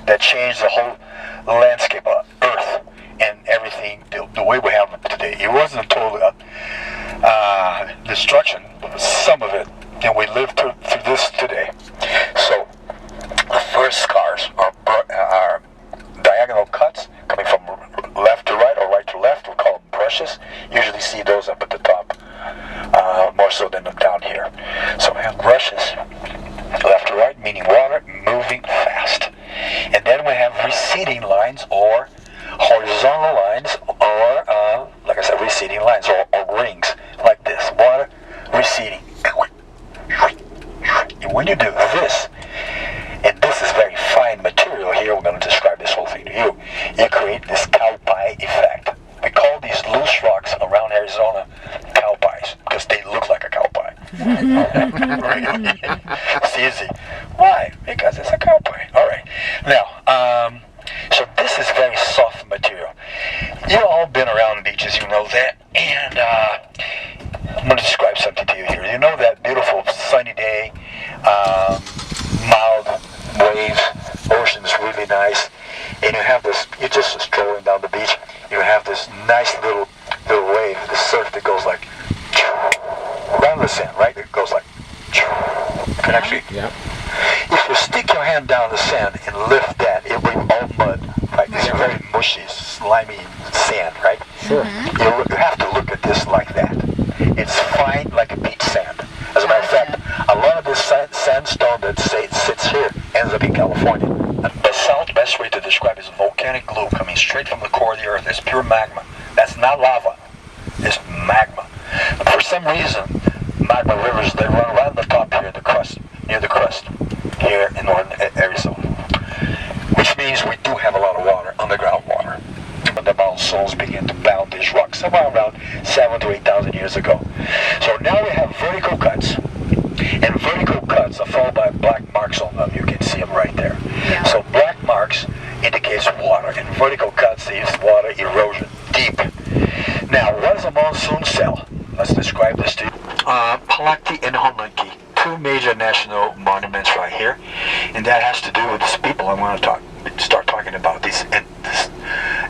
that changed the whole landscape of Earth and everything the way we have it today. It wasn't a total destruction, but some of it, and we live through this today. So the first scars are diagonal cuts coming from left to right or right to left. We call them brushes. Usually see those up at the top, more so than down here. So we have brushes left to right, meaning water moving fast. And then we have receding lines or horizontal lines, or like I said, receding lines or rings like this. Water receding. And when you do this, and this is very fine material here, we're going to describe this whole thing to you, you create this cow pie effect. We call these loose rocks around Arizona cow pies because they look like a cow pie. Really? It's easy. Why? Because it's a cow pie. All right. Now, so this is very soft material. You've all been around beaches, you know that. And I'm going to describe something to you here. You know that beautiful sunny day, mild waves, ocean's really nice, and you have this, you're just strolling down the beach, you have this nice little wave, the surf that goes like around the sand, right? It goes like, can actually, yeah. If you stick your hand down the sand and lift that, it will be all mud, right? It's very mushy, slimy sand, right? Sure. You have to look at this like that. It's fine like a beach sand. As a matter of fact, a lot of this sandstone that sits here ends up in California. The best way to describe it is volcanic glue coming straight from the core of the earth. It's pure magma. That's not lava. It's magma. But for some reason, magma rivers, they run right on the top here, near the crust, here in northern Arizona. Which means we do have a lot of water, underground water. When the monsoons begin to pound these rocks, somewhere around 7,000 to 8,000 years ago. So now we have vertical cuts. And vertical cuts are followed by black marks on them. You can see them right there. Yeah. So black marks indicates water, and vertical cuts is water erosion, deep. Now, what is a monsoon cell? Let's describe this to you. Palakti and Honlanki, two major national monuments right here, and that has to do with these people I want to start talking about, this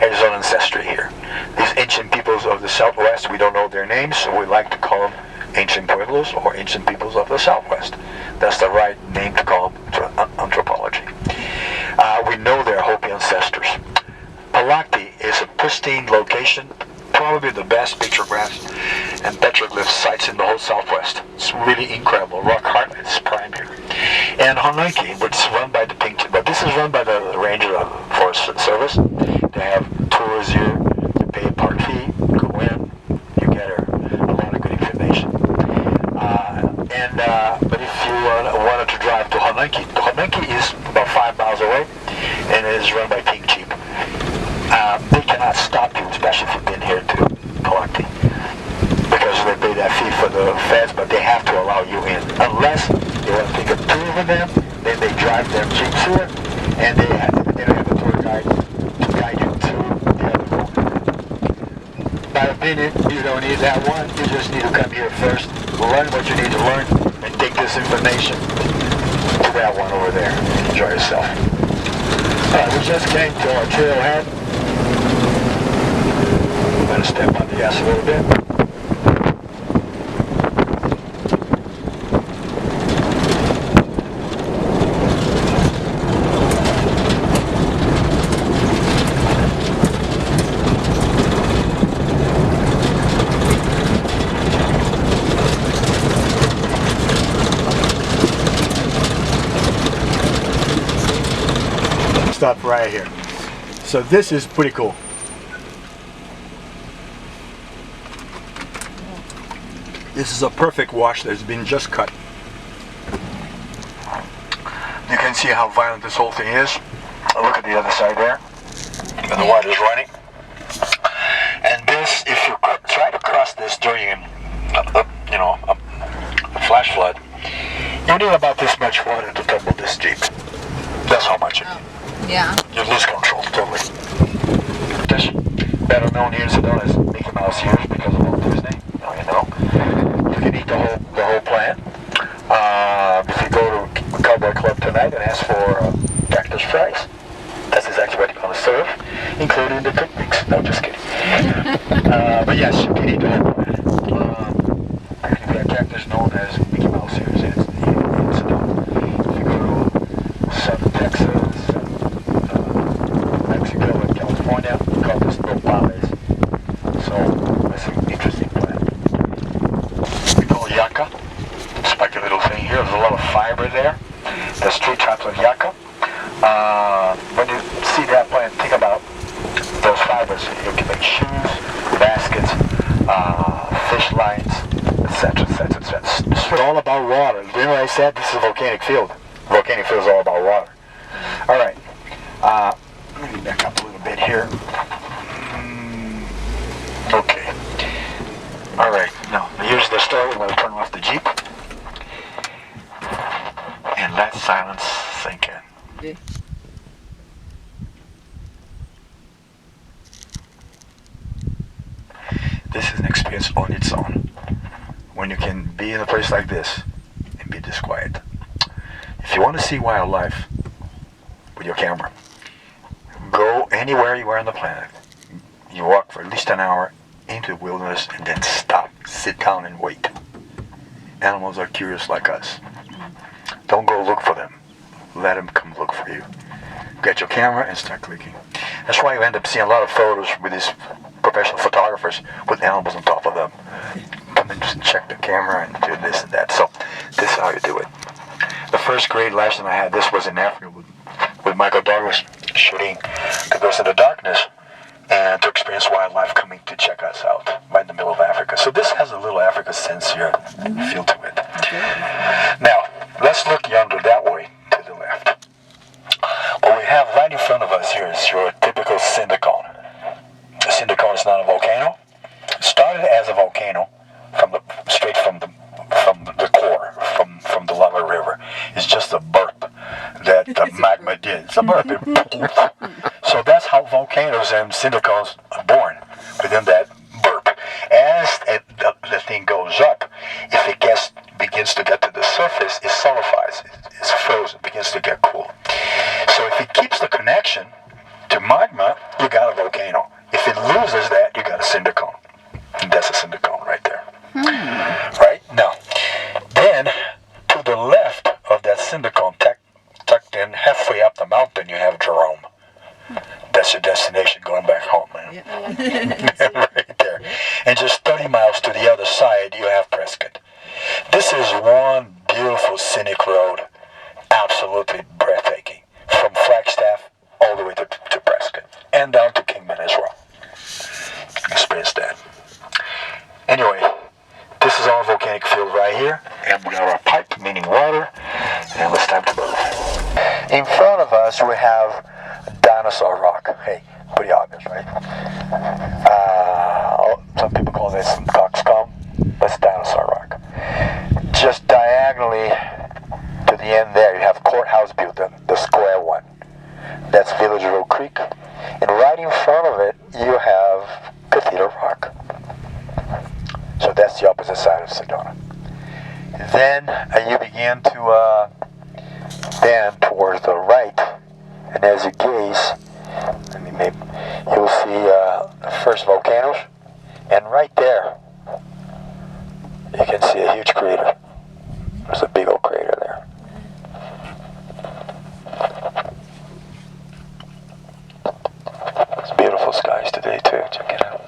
Arizona ancestry here. These ancient peoples of the Southwest, we don't know their names, so we like to call them ancient pueblos or ancient peoples of the Southwest. That's the right name to call them to anthropology. We know they're Hopi ancestors. Palakti is a pristine location, probably the best pictographs and petroglyph sites in the whole Southwest. It's really incredible. Rock Heartland is prime here. And Honlanki, which is run by the Pink, but this is run by the Ranger Forest Service. They have tours here. You pay a park fee, go in, you get a lot of good information. But if you wanted to drive to Honlanki is about 5 miles away, and it is run by Pink Jeep. They cannot stop you, especially if you've been here to Palakti, because they pay that fee for the feds, but they have to allow you in. Unless you want to take a tour with them, then they drive their Jeeps here, and they don't have a tour guide to guide you to the other corner. My opinion, you don't need that one. You just need to come here first, learn what you need to learn, and take this information to that one over there. Enjoy yourself. Alright, we just came to our trailhead. I'm going to step on the gas a little bit. Stop right here. So this is pretty cool. This is a perfect wash that's been just cut. You can see how violent this whole thing is. Look at the other side there. And the water's running. And this, if you try to cross this during a flash flood, you need about this much water to tumble this Jeep. That's how much. Yeah. You lose control totally. This, better known here in Sedona as Mickey Mouse ears because of Walt Disney. Now you know. You can eat the whole plant. If you go to a cowboy club tonight and ask for cactus fries, is actually what you want to serve, including the cooked mix. No, just kidding. But yes, you need to have that chapter is known as Mickey Mouse here in Sedona. If you go to southern Texas, Mexico, and California, we call this nopales. So that's an interesting plant. We call yucca. Spiky little thing here. There's a lot of fiber there. There's 3 types of yucca. When you see that plant, think about those fibers. You can make shoes, baskets, fish lines, etc., etc., etc. It's all about water. Remember I said this is a volcanic field. Volcanic field is all about water. All right. Let me back up a little bit here. Okay. All right. Now, here's the story. I'm going to turn off the Jeep. And let silence sink in. Okay. This is an experience on its own. When you can be in a place like this and be this quiet. If you want to see wildlife with your camera, go anywhere you are on the planet. You walk for at least an hour into the wilderness and then stop, sit down and wait. Animals are curious like us. Don't go look for them. Let them come look for you. Get your camera and start clicking. That's why you end up seeing a lot of photos with these professional photographers with animals on top of them. Come and just check the camera and do this and that. So this is how you do it. The first great lesson I had, this was in Africa with Michael Douglas shooting to go into the darkness and to experience wildlife coming to check us out right in the middle of Africa. So this has a little Africa sense here, feel to it. Now, let's look yonder that way to the left. What we have right in front of us here is your typical cinder cone. The cinder cone is not a volcano. It started as a volcano straight from the core, from the lava river. It's just a burp that the magma did. It's a burp. So that's how volcanoes and cinder cones are born, within that burp. As the thing goes up, if it begins to get to the surface, it solidifies. It's frozen, begins to get cool. So if it keeps the connection to magma, you got a volcano. If it loses that, you got a cinder cone. And that's a cinder cone right there. Right? Now, then, to the left of that cinder cone, tucked in halfway up the mountain, you have Jerome. That's your destination going back home, man. Yeah. Right there. And just 30 miles to the other side, you have Prescott. This is one beautiful scenic road, absolutely breathtaking, from Flagstaff all the way to Prescott, and down to Kingman as well. Experience that. Anyway, this is our volcanic field right here, and we got our pipe, meaning water, and it's time to move. In front of us, we have Dinosaur Rock. Hey, pretty obvious, right? Some people call this coxcomb. That's Dinosaur Rock. Just diagonally to the end there, you have Courthouse Butte, the square one. That's Village Road Creek. And right in front of it, you have Cathedral Rock. So that's the opposite side of Sedona. Then you begin to bend towards the right, and as you gaze, you'll see the first volcanoes, and right there, you can see a huge crater. There's a big old crater there. It's beautiful skies today too. Check it out.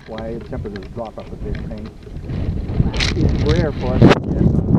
Why the temperatures drop off a big thing. It's rare for us to get